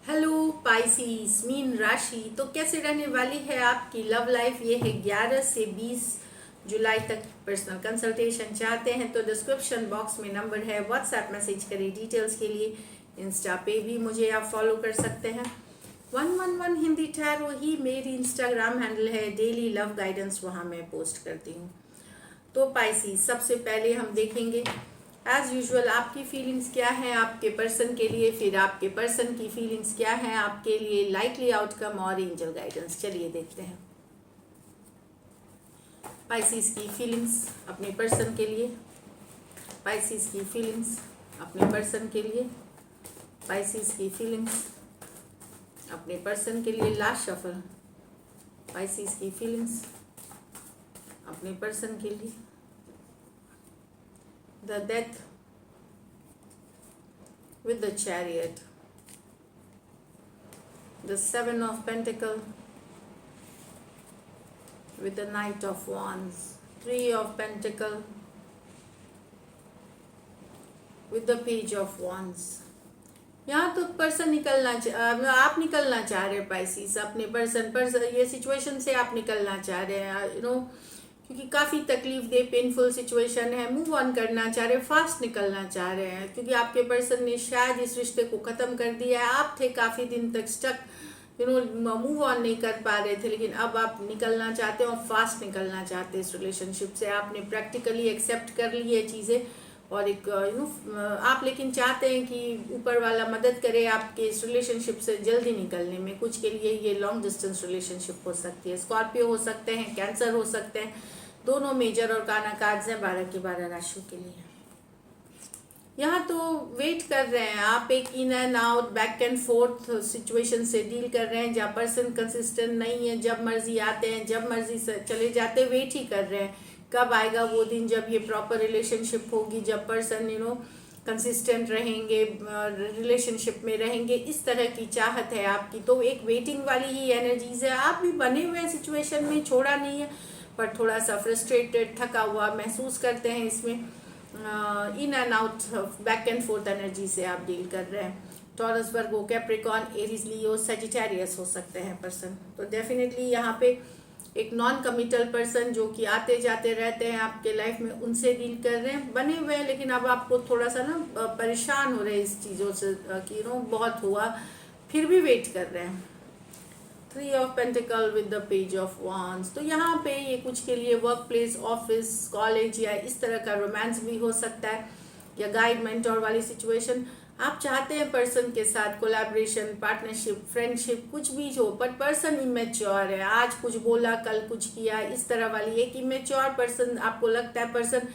Hello Pisces mean राशि। तो कैसे रहने वाली है आपकी लव लाइफ? ये है 11 से 20 जुलाई तक। पर्सनल कंसल्टेशन चाहते हैं तो डिस्क्रिप्शन बॉक्स में नंबर है, व्हाट्सएप मैसेज करें डिटेल्स के लिए। इंस्टा पे भी मुझे आप फॉलो कर सकते हैं। 111 हिंदी टैरो ही मेरी इंस्टाग्राम हैंडल है। डेली लव गाइडेंस वहाँ मैं पोस्ट करती हूँ। तो पाइसिस, सबसे पहले हम देखेंगे एज यूजुअल आपकी फीलिंग्स क्या हैं आपके पर्सन के लिए, फिर आपके पर्सन की फीलिंग्स क्या हैं आपके लिए, लाइकली आउटकम और एंजल गाइडेंस। चलिए देखते हैं पाइसिस की फीलिंग्स अपने पर्सन के लिए। पाइसिस की फीलिंग्स अपने पर्सन के लिए। पाइसिस की फीलिंग्स अपने पर्सन के लिए। Last shuffle. पाइसिस की फीलिंग्स अपने पर्सन के लिए। The death with the chariot, the seven of pentacle with the knight of wands, three of pentacle with the page of wands। यहाँ तो पर्सन आप निकलना चाह रहे हैं पाइसिस अपने पर्सन ये सिचुएशन से आप निकलना चाह रहे हैं, क्योंकि काफ़ी तकलीफ दे पेनफुल सिचुएशन है। मूव ऑन करना चाह रहे हैं, फास्ट निकलना चाह रहे हैं, क्योंकि आपके पर्सन ने शायद इस रिश्ते को ख़त्म कर दिया है। आप थे काफ़ी दिन तक स्टक, मूव ऑन नहीं कर पा रहे थे, लेकिन अब आप निकलना चाहते हैं और फास्ट निकलना चाहते हैं इस रिलेशनशिप से। आपने प्रैक्टिकली एक्सेप्ट कर ली है चीज़ें और एक आप लेकिन चाहते हैं कि ऊपर वाला मदद करे आपके इस रिलेशनशिप से जल्दी निकलने में। कुछ के लिए ये लॉन्ग डिस्टेंस रिलेशनशिप हो सकती है। स्कॉर्पियो हो सकते हैं, कैंसर हो सकते हैं, दोनों मेजर और काना कार्ड्स हैं 12 की 12 राशियों के लिए। यहाँ तो वेट कर रहे हैं आप, एक in and out back and fourth situation से डील कर रहे हैं जहाँ पर्सन कंसिस्टेंट नहीं है। जब मर्जी आते हैं, जब मर्जी से चले जाते हैं। वेट ही कर रहे हैं कब आएगा वो दिन जब ये प्रॉपर रिलेशनशिप होगी, जब पर्सन कंसिस्टेंट रहेंगे, रिलेशनशिप में रहेंगे। इस तरह की चाहत है आपकी। तो एक वेटिंग वाली ही एनर्जीज है। आप भी बने हुए सिचुएशन में, छोड़ा नहीं है, पर थोड़ा सा फ्रस्ट्रेटेड, थका हुआ महसूस करते हैं। इसमें in and out back and fourth energy से आप डील कर रहे हैं। टॉरस, वर्गो, कैप्रिकॉर्न, एरीज, लियो, सजिटेरियस हो सकते हैं पर्सन। तो डेफिनेटली यहाँ पे एक नॉन कमिटल पर्सन जो कि आते जाते रहते हैं आपके लाइफ में, उनसे डील कर रहे हैं। बने हुए हैं, लेकिन अब आपको थोड़ा सा परेशान हो रहे हैं इस चीज़ों से कि बहुत हुआ, फिर भी वेट कर रहे हैं। 3 of pentacle with the page of wands. तो यहाँ पे ये कुछ के लिए वर्क प्लेस, ऑफिस, कॉलेज या इस तरह का रोमांस भी हो सकता है, या गाइड मेंटोर वाली सिचुएशन। आप चाहते हैं पर्सन के साथ कोलैबोरेशन, पार्टनरशिप, फ्रेंडशिप, कुछ भी हो, पर पर्सन इमेच्योर है। आज कुछ बोला, कल कुछ किया, इस तरह वाली एक इमेच्योर पर्सन। आपको लगता है पर्सन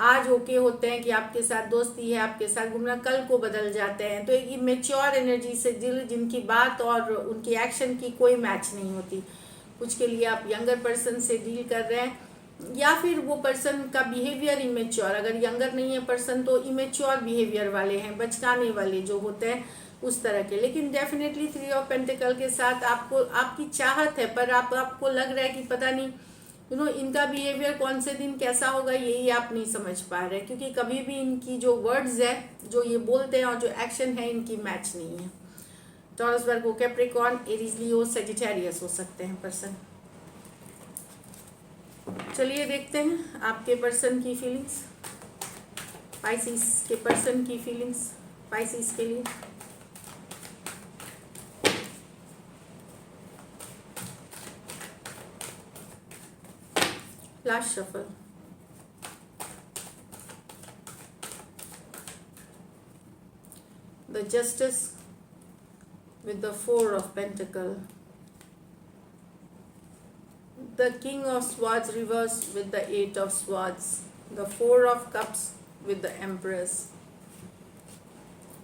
आज ओके होते हैं कि आपके साथ दोस्ती है, आपके साथ घूमना, कल को बदल जाते हैं। तो एक इमेच्योर एनर्जी से जिनकी बात और उनकी एक्शन की कोई मैच नहीं होती। कुछ के लिए आप यंगर पर्सन से डील कर रहे हैं, या फिर वो पर्सन का बिहेवियर इमेच्योर, अगर यंगर नहीं है पर्सन तो इमेच्योर बिहेवियर वाले हैं, बचकाने वाले जो होते हैं उस तरह के। लेकिन डेफिनेटली 3 ऑफ पेंटिकल के साथ आपको आपकी चाहत है, पर आपको लग रहा है कि पता नहीं इनका बिहेवियर कौन से दिन कैसा होगा, यही आप नहीं समझ पा रहे, क्योंकि कभी भी इनकी जो वर्ड्स है, जो ये बोलते हैं और जो एक्शन है, इनकी मैच नहीं है। टॉरस, वर्गो, कैप्रिकॉर्न, एरीज, लियो, सजिटेरियस हो सकते हैं पर्सन। चलिए देखते हैं आपके पर्सन की फीलिंग्स, पाइसिस के पर्सन की फीलिंग्स पाइसिस के लिए। Last shuffle. The Justice with the 4 of Pentacle, the King of Swords reversed with the 8 of Swords, the 4 of Cups with the Empress।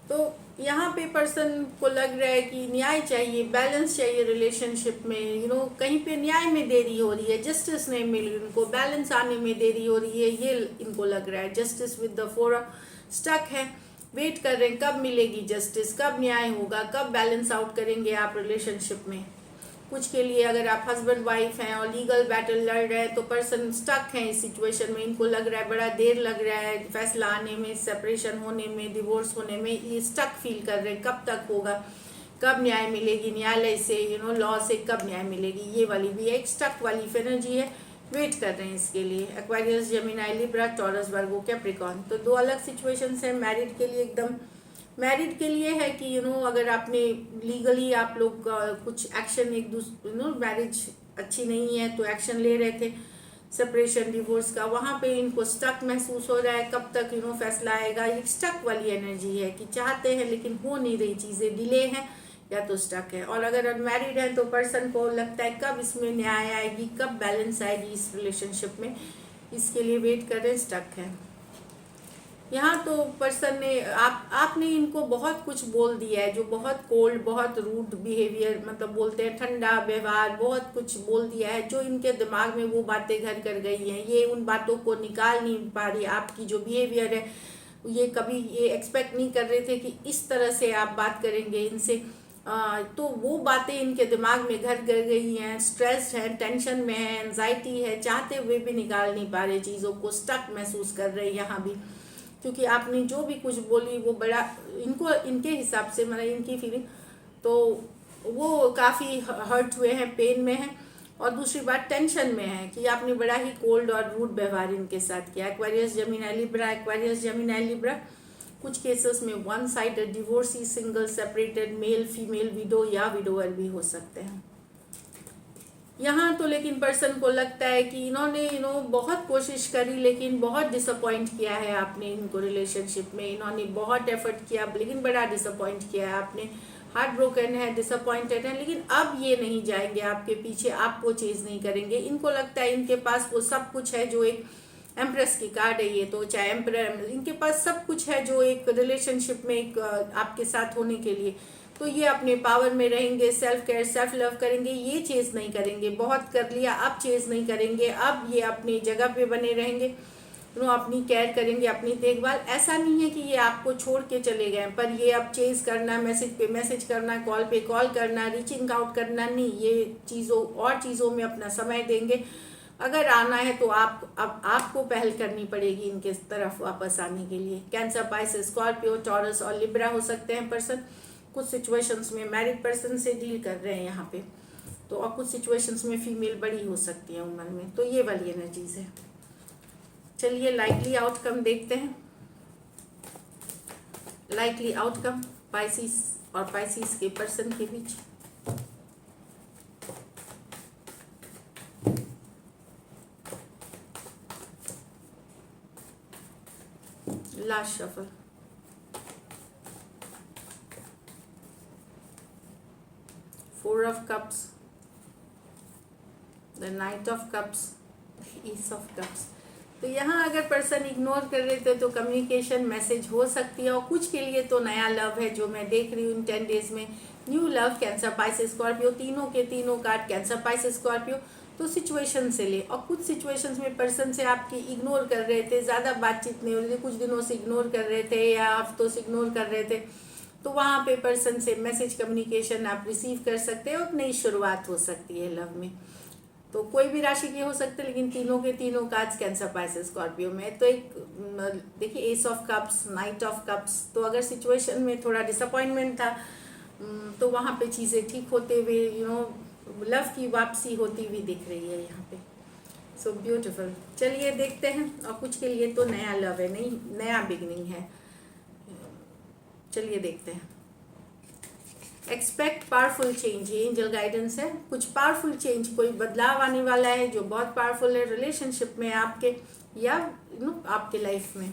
तो यहाँ पे पर्सन को लग रहा है कि न्याय चाहिए, बैलेंस चाहिए रिलेशनशिप में। कहीं पे न्याय में देरी हो रही है, जस्टिस नहीं मिल रही उनको, बैलेंस आने में देरी हो रही है, ये इनको लग रहा है। जस्टिस विद द 4 स्टक है, वेट कर रहे हैं कब मिलेगी जस्टिस, कब न्याय होगा, कब बैलेंस आउट करेंगे आप रिलेशनशिप में। कुछ के लिए अगर आप हस्बैंड वाइफ हैं और लीगल बैटल लड़ रहे हैं तो पर्सन स्टक हैं इस सिचुएशन में। इनको लग रहा है बड़ा देर लग रहा है फैसला आने में, सेपरेशन होने में, डिवोर्स होने में, ये स्टक फील कर रहे हैं कब तक होगा। कब न्याय मिलेगी, न्यायालय से लॉ से कब न्याय मिलेगी, ये वाली भी एक स्टक वाली एनर्जी है। वेट कर रहे हैं इसके लिए। एक्वेरियस, जेमिनी, लिब्रा, टॉरस, वर्गो, कैप्रिकॉर्न। तो दो अलग सिचुएशंस हैं। मैरिड के लिए एकदम मैरिड के लिए है कि अगर आपने लीगली आप लोग कुछ एक्शन एक दूसरे मैरिज अच्छी नहीं है तो एक्शन ले रहे थे सेपरेशन डिवोर्स का, वहाँ पे इनको स्टक महसूस हो रहा है। कब तक फैसला आएगा, ये स्टक वाली एनर्जी है कि चाहते हैं लेकिन हो नहीं रही, चीज़ें डिले हैं या तो स्टक है। और अगर अनमैरिड है तो पर्सन को लगता है कब इसमें न्याय आएगी, कब बैलेंस आएगी इस रिलेशनशिप में, इसके लिए वेट कर रहे हैं, स्टक है। यहाँ तो पर्सन ने आपने इनको बहुत कुछ बोल दिया है, जो बहुत कोल्ड, बहुत रूड बिहेवियर, मतलब बोलते हैं ठंडा व्यवहार, बहुत कुछ बोल दिया है जो इनके दिमाग में वो बातें घर कर गई हैं। ये उन बातों को निकाल नहीं पा रही। आपकी जो बिहेवियर है ये कभी ये एक्सपेक्ट नहीं कर रहे थे कि इस तरह से आप बात करेंगे इनसे, तो वो बातें इनके दिमाग में घर कर गई हैं। स्ट्रेस्ड है, टेंशन में है, एंजाइटी है, चाहते हुए भी निकाल नहीं पा रहे चीज़ों को, स्टक महसूस कर रहे हैं यहाँ भी, क्योंकि आपने जो भी कुछ बोली वो बड़ा इनको, इनके हिसाब से, मतलब इनकी फीलिंग, तो वो काफ़ी हर्ट हुए हैं, पेन में हैं। और दूसरी बात टेंशन में है कि आपने बड़ा ही कोल्ड और रूड व्यवहार इनके साथ किया। Aquarius, Gemini, Libra, Aquarius, Gemini, Libra, कुछ केसेस में one sided divorcee, single, separated, male female, window या विडोअर भी हो सकते हैं यहाँ तो। लेकिन पर्सन को लगता है कि इन्होंने बहुत कोशिश करी लेकिन बहुत डिसअपॉइंट किया है आपने इनको रिलेशनशिप में। इन्होंने बहुत एफर्ट किया लेकिन बड़ा डिसअपॉइंट किया है आपने। हार्ट ब्रोकन है, डिसअपॉइंटेड है, लेकिन अब ये नहीं जाएंगे आपके पीछे, आपको चेज नहीं करेंगे। इनको लगता है इनके पास वो सब कुछ है जो एक एम्प्रेस की कार्ड है ये तो, चाहे एम्परर, इनके पास सब कुछ है जो एक रिलेशनशिप में एक आपके साथ होने के लिए। तो ये अपने पावर में रहेंगे, सेल्फ केयर, सेल्फ लव करेंगे, ये चेज नहीं करेंगे। बहुत कर लिया, अब चेज नहीं करेंगे। अब ये अपनी जगह पे बने रहेंगे, अपनी केयर करेंगे, अपनी देखभाल। ऐसा नहीं है कि ये आपको छोड़ के चले गए, पर ये अब चेज करना, मैसेज पे मैसेज करना, कॉल पे कॉल करना, रीचिंग आउट करना नहीं, ये चीज़ों में अपना समय देंगे। अगर आना है तो अब आपको पहल करनी पड़ेगी इनके तरफ वापस आने के लिए। कैंसर, पाइसेस, स्कॉर्पियो, टॉरस और लिब्रा हो सकते हैं पर्सन। कुछ सिचुएशंस में मैरिड पर्सन से डील कर रहे हैं यहाँ पे तो, और कुछ सिचुएशंस में फीमेल बड़ी हो सकती है उम्र में, तो ये वाली एनर्जीज है। चलिए लाइकली आउटकम देखते हैं। लाइकली आउटकम पाइसिस और पाइसिस के पर्सन के बीच। Last shuffle, four of cups, the knight of cups, ace of cups. तो यहाँ अगर पर्सन इग्नोर कर रहे थे तो कम्युनिकेशन मैसेज हो सकती है, और कुछ के लिए तो नया लव है जो मैं देख रही हूँ इन 10 डेज में। New love, cancer, Pisces, Scorpio, तीनों के तीनों कार्ड कैंसर, पाइसेस, स्कॉर्पियो। तो सिचुएशन से ले, और कुछ सिचुएशंस में पर्सन से आपकी इग्नोर कर रहे थे, ज़्यादा बातचीत नहीं हो रही थी, कुछ दिनों से इग्नोर कर रहे थे या हफ्तों से इग्नोर कर रहे थे, तो वहाँ पे पर्सन से मैसेज कम्युनिकेशन आप रिसीव कर सकते हैं और नई शुरुआत हो सकती है लव में। तो कोई भी राशि के हो सकते हैं, लेकिन तीनों के तीनों कार्ड्स कैंसर, पाइसेस, स्कॉर्पियो में। तो एक देखिए S of cups, night of cups. तो अगर सिचुएशन में थोड़ा डिसअपॉइंटमेंट था तो वहाँ पे चीज़ें ठीक होते हुए लव की वापसी होती हुई दिख रही है यहाँ पे। So beautiful. चलिए देखते हैं, और कुछ के लिए तो नया लव है, नहीं नया बिगनिंग है। चलिए देखते हैं। एक्सपेक्ट पावरफुल चेंज, ये एंजल गाइडेंस है। कुछ पावरफुल चेंज, कोई बदलाव आने वाला है जो बहुत पावरफुल है रिलेशनशिप में आपके, या आपके लाइफ में।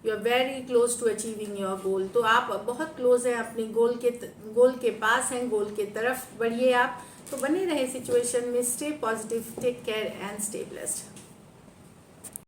You are very close to achieving your goal. तो आप बहुत क्लोज हैं अपने गोल के पास हैं, गोल के तरफ बढ़िए आप। तो बने रहे सिचुएशन में, stay positive, take care and stay blessed.